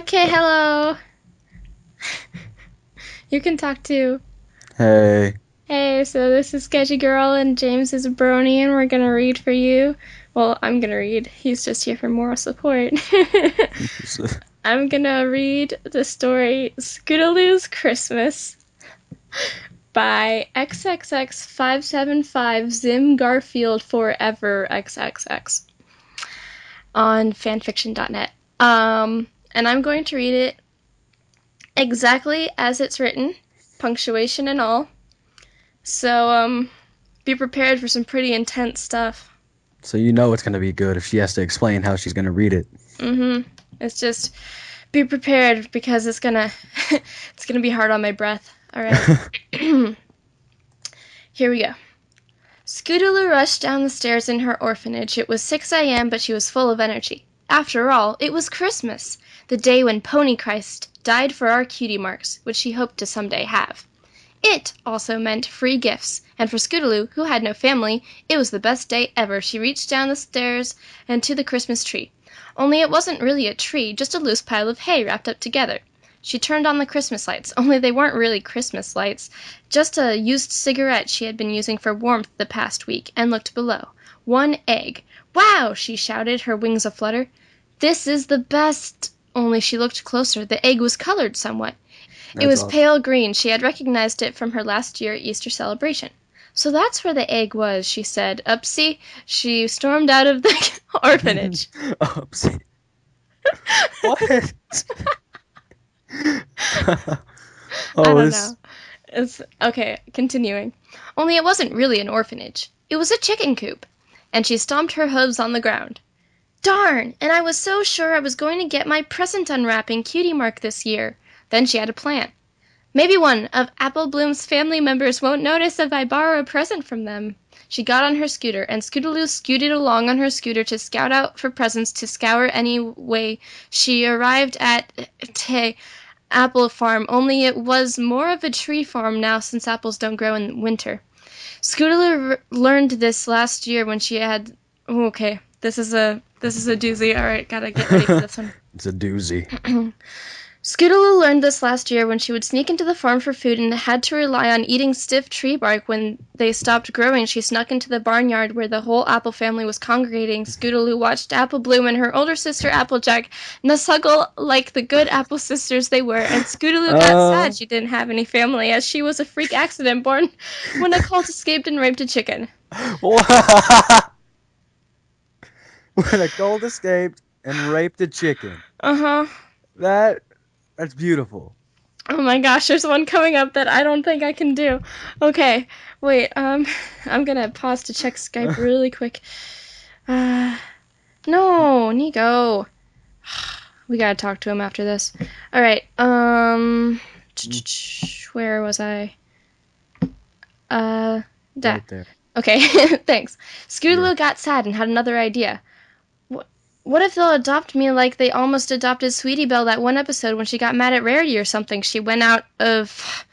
Okay, hello. You can talk too. Hey. Hey, so this is SketchyGrl and James is a brony and we're gonna read for you. Well, I'm gonna read. He's just here for moral support. I'm gonna read the story Scootaloo's Christmas by XXX575 Zim Garfield Forever XXX on fanfiction.net. And I'm going to read it exactly as it's written, punctuation and all. So, be prepared for some pretty intense stuff. So you know it's going to be good if she has to explain how she's going to read it. It's just, be prepared because it's gonna, it's gonna be hard on my breath. Alright. Here we go. Scootaloo rushed down the stairs in her orphanage. It was 6 a.m., but she was full of energy. After all, it was Christmas, the day when Pony Christ died for our cutie marks, which she hoped to someday have. It also meant free gifts, and for Scootaloo, who had no family, it was the best day ever. She reached down the stairs and to the Christmas tree. Only it wasn't really a tree, just a loose pile of hay wrapped up together. She turned on the Christmas lights, only they weren't really Christmas lights, just a used cigarette she had been using for warmth the past week, and looked below. One egg. Wow! She shouted, her wings aflutter. This is the best! Only she looked closer. The egg was colored somewhat. It That's was awesome. pale green. She had recognized it from her last year Easter celebration. So that's where the egg was, she said. Upsie, she stormed out of the orphanage. Oopsie. What? I Oh, don't this. know. It's okay, continuing. Only it wasn't really an orphanage. It was a chicken coop. And she stomped her hooves on the ground. Darn! And I was so sure I was going to get my present unwrapping cutie mark this year. Then she had a plan. Maybe one of Apple Bloom's family members won't notice if I borrow a present from them. She got on her scooter, and Scootaloo scooted along on her scooter to scout out for presents to scour anyway. She arrived at Apple Farm, only it was more of a tree farm now since apples don't grow in winter. Scootaloo learned this last year when she had... Okay, this is a doozy. All right, gotta get ready for this one. It's a doozy. Scootaloo learned this last year when she would sneak into the farm for food and had to rely on eating stiff tree bark. When they stopped growing, she snuck into the barnyard where the whole apple family was congregating. Scootaloo watched Apple Bloom and her older sister Applejack nuzzle like the good apple sisters they were, and Scootaloo got Uh, sad she didn't have any family, as she was a freak accident born when a cult escaped and raped a chicken. what? When a colt escaped and raped a chicken. Uh-huh. That that's beautiful. Oh my gosh, there's one coming up that I don't think I can do. Okay, wait, I'm gonna pause to check Skype really quick. Uh, no, Nico. We gotta talk to him after this. Alright, where was I? Da. Right there. Okay, thanks. You're Scootaloo got sad and had another idea. What if they'll adopt me like they almost adopted Sweetie Belle that one episode when she got mad at Rarity or something? She went out of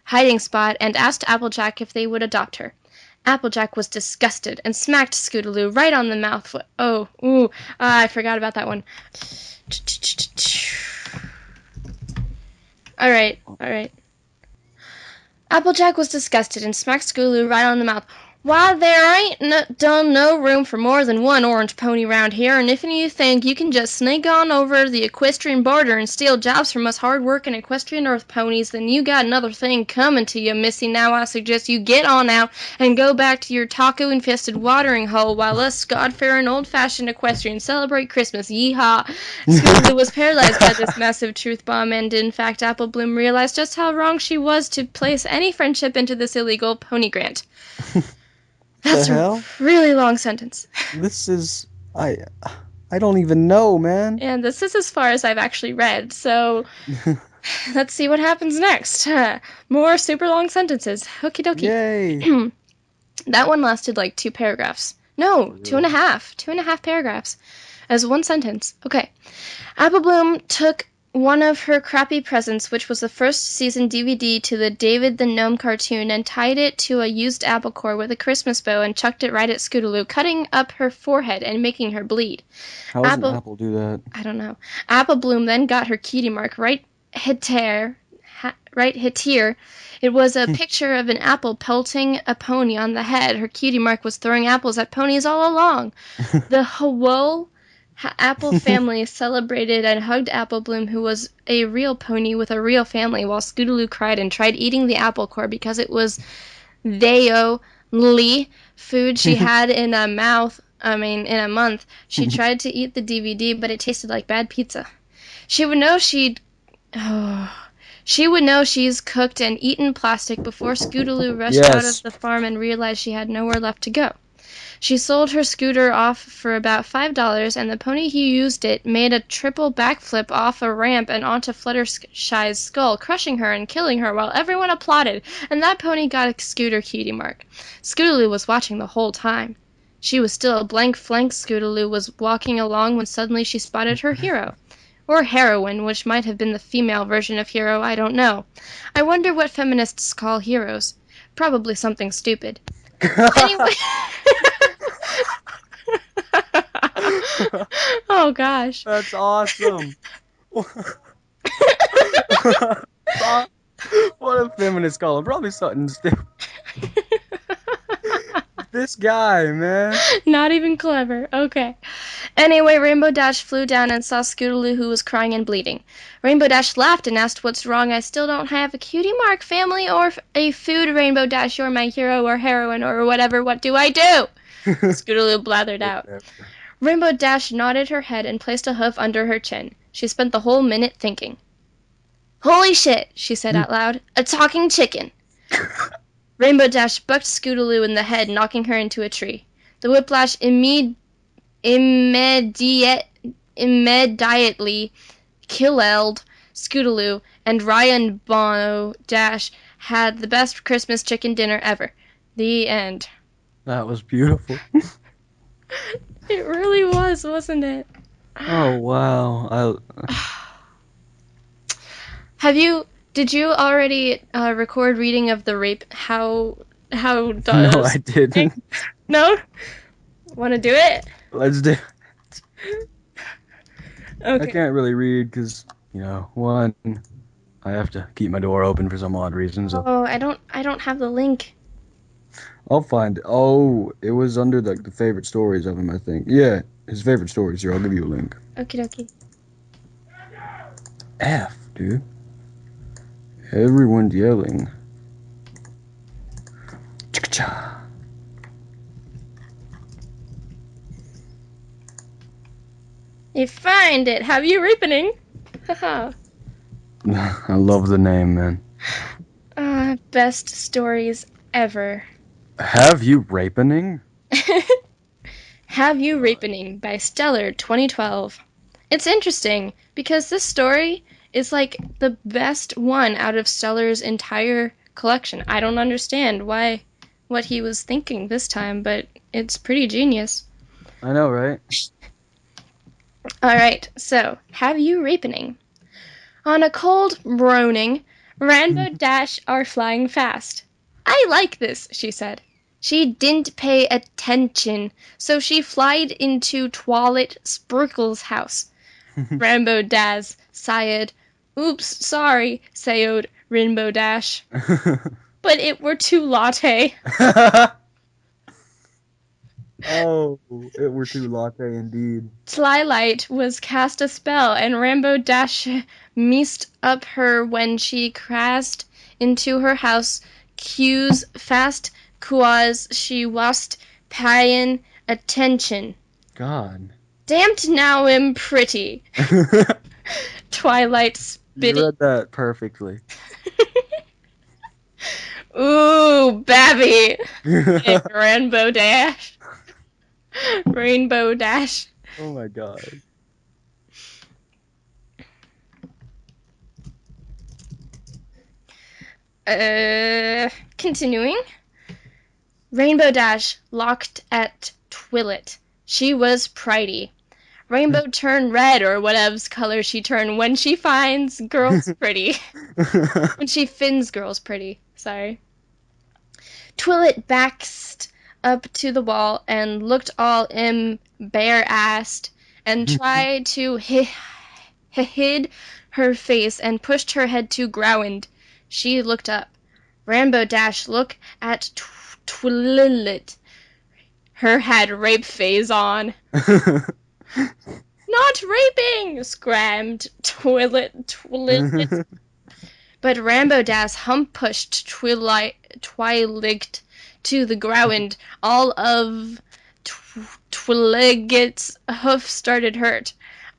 hiding spot and asked Applejack if they would adopt her. Applejack was disgusted and smacked Scootaloo right on the mouth. I forgot about that one. Alright. Applejack was disgusted and smacked Scootaloo right on the mouth. Why, there ain't no room for more than one orange pony round here, and if you think you can just sneak on over the equestrian border and steal jobs from us hard-working equestrian earth ponies, then you got another thing coming to you, missy. Now I suggest you get on out and go back to your taco-infested watering hole while us God-fearing old-fashioned equestrians celebrate Christmas. Yeehaw! Scootaloo was paralyzed by this massive truth bomb, and in fact Apple Bloom realized just how wrong she was to place any friendship into this illegal pony grant. the That's a hell? really long sentence. This is I don't even know, man. And this is as far as I've actually read, so let's see what happens next. More super long sentences. Okie Yay. dokie. That one lasted like 2 paragraphs. No, two and Really? a half. 2.5 paragraphs. As one sentence. Okay. Apple Bloom took one of her crappy presents, which was the first season DVD to the David the Gnome cartoon, and tied it to a used apple core with a Christmas bow and chucked it right at Scootaloo, cutting up her forehead and making her bleed. How does an Apple, apple do that? I don't know. Apple Bloom then got her cutie mark right here. Right here. It was a picture of an apple pelting a pony on the head. Her cutie mark was throwing apples at ponies all along. The whole Apple family celebrated and hugged Apple Bloom, who was a real pony with a real family, while Scootaloo cried and tried eating the apple core because it was the only food she had in a month. She tried to eat the DVD, but it tasted like bad pizza. She would know she's cooked and eaten plastic before Scootaloo rushed out of Yes. the farm and realized she had nowhere left to go. She sold her scooter off for about $5, and the pony who used it made a triple backflip off a ramp and onto Fluttershy's skull, crushing her and killing her while everyone applauded, and that pony got a scooter cutie mark. Scootaloo was watching the whole time. She was still a blank flank. Scootaloo was walking along when suddenly she spotted her hero. Or heroine, which might have been the female version of hero, I don't know. I wonder what feminists call heroes. Probably something stupid. Anyway. Oh gosh. That's awesome. What a feminist call him. Probably something stupid. This guy, man. Not even clever. Okay. Anyway, Rainbow Dash flew down and saw Scootaloo, who was crying and bleeding. Rainbow Dash laughed and asked, "What's wrong? I still don't have a cutie mark, family, or a food. Rainbow Dash, you're my hero or heroine or whatever. What do I do?" Scootaloo blathered out. Whatever. Rainbow Dash nodded her head and placed a hoof under her chin. She spent the whole minute thinking. "Holy shit," she said out loud. "A talking chicken." Rainbow Dash bucked Scootaloo in the head, knocking her into a tree. The whiplash immediately killed Scootaloo, and Ryan Bono Dash had the best Christmas chicken dinner ever. The end. That was beautiful. It really was, wasn't it? Oh wow. Did you already record reading of the rape? How No, I does didn't. no? Want to do it? Let's do. I Okay. can't really read because one, I have to keep my door open for some odd reason. So Oh, I don't have the link. I'll find it. Oh, it was under the favorite stories of him, I think. Yeah, his favorite stories. Here, I'll give you a link. Okie dokie. F, dude. Everyone's yelling. Chicka-cha. You find it. Have you ripening? Haha. I love the name, man. Best stories ever. Have you rapening? Have You Ripening by Stellar 2012. It's interesting because this story is like the best one out of Stellar's entire collection. I don't understand what he was thinking this time, but it's pretty genius. I know, right? Alright, so Have You Ripening. On a cold morning, Rainbow Dash are flying fast. "I like this," she said. She didn't pay attention, so she flied into Twilight Sprinkle's house. Rainbow Dash sighed. "Oops, sorry," said Rainbow Dash. "But it were too latte." Oh, it were too latte indeed. Twilight was cast a spell, and Rainbow Dash messed up her when she crashed into her house. Cues fast cause she wasn't paying attention. God. "Damned now I'm pretty," Twilight You spitty. read that perfectly. "Ooh, babby," Rainbow Dash. Rainbow Dash. Oh my God. Continuing. Rainbow Dash looked at Twilight. She was pretty. Rainbow turn red or whatever's color she turn when she finds girls pretty. When she finds girls pretty. Sorry. Twillet backed up to the wall and looked all embarrassed and tried to hid her face and pushed her head to ground. She looked up. Rainbow Dash looked at Twillet. Her had rape phase on. Not raping! Screamed Twillet. But Rainbow Dash pushed Twilight to the ground. All of Twilight's hoof started hurt.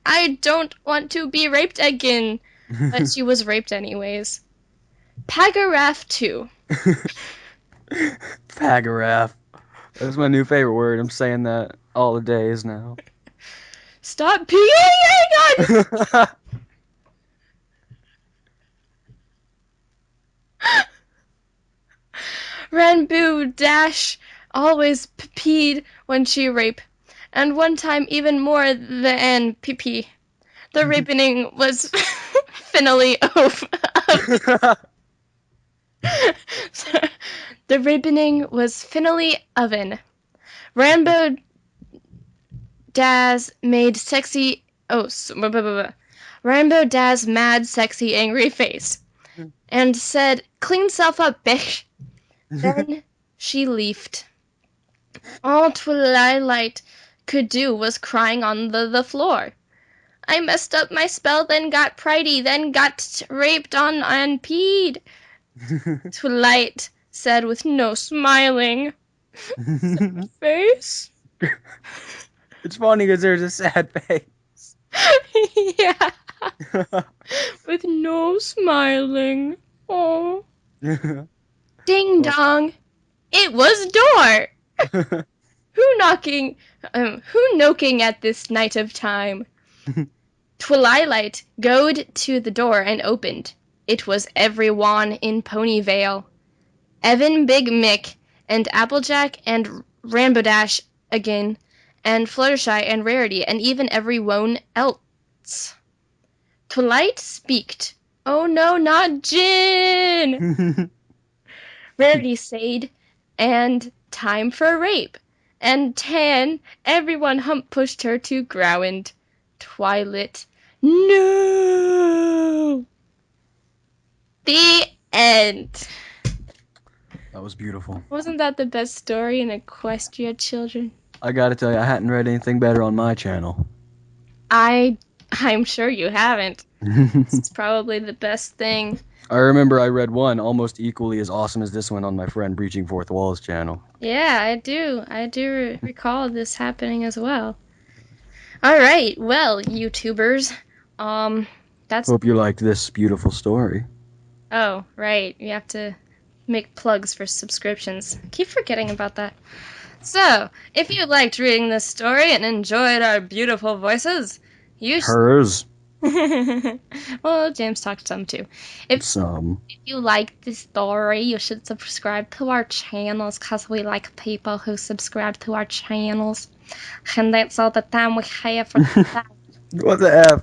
I don't want to be raped again. But she was raped anyways. Pagaraph 2. Pagaraph. That's my new favorite word. I'm saying that all the days now. Stop peeing on Rainbow Dash always peed when she rape, and one time even more than pee-pee. The raping was finally over. The raping was finally oven. Rainbow Daz made sexy. Rainbow Daz mad, sexy, angry face, and said, "Clean self up, bitch." Then she leafed. All Twilight could do was crying on the floor. I messed up my spell, then got pridey, then got raped on and peed. Twilight said with no smiling face. It's funny because there's a sad face. Yeah, with no smiling. Oh. Ding dong. It was door. Who knocking? Who knocking at this night of time? Twilight goed to the door and opened. It was everyone in Ponyvale. Evan, Big Mick, and Applejack, and Rambodash again, and Fluttershy, and Rarity, and even everyone else. Twilight speaked. Oh no, not Jin! Rarity said, and time for rape. And Tan, everyone pushed her to ground. Twilight. No! The end. That was beautiful. Wasn't that the best story in Equestria Children? I gotta tell you, I hadn't read anything better on my channel. I'm sure you haven't. It's probably the best thing. I remember I read one almost equally as awesome as this one on my friend Breaching Fourth Walls channel. Yeah, I do. I do recall this happening as well. All right, well, YouTubers, that's. Hope you liked this beautiful story. Oh, right. You have to make plugs for subscriptions. Keep forgetting about that. So, if you liked reading this story and enjoyed our beautiful voices, you Hers. well, James talked some too. If you like this story, you should subscribe to our channels because we like people who subscribe to our channels. And that's all the time we have for that. What the F?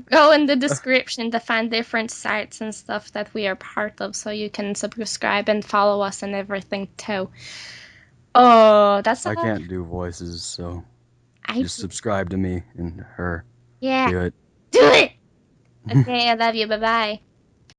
Go in the description to find different sites and stuff that we are part of so you can subscribe and follow us and everything too. Oh, that's all. I can't do voices, so I just subscribe to me and her. Yeah. Do it. Do it! Okay, I love you. Bye-bye.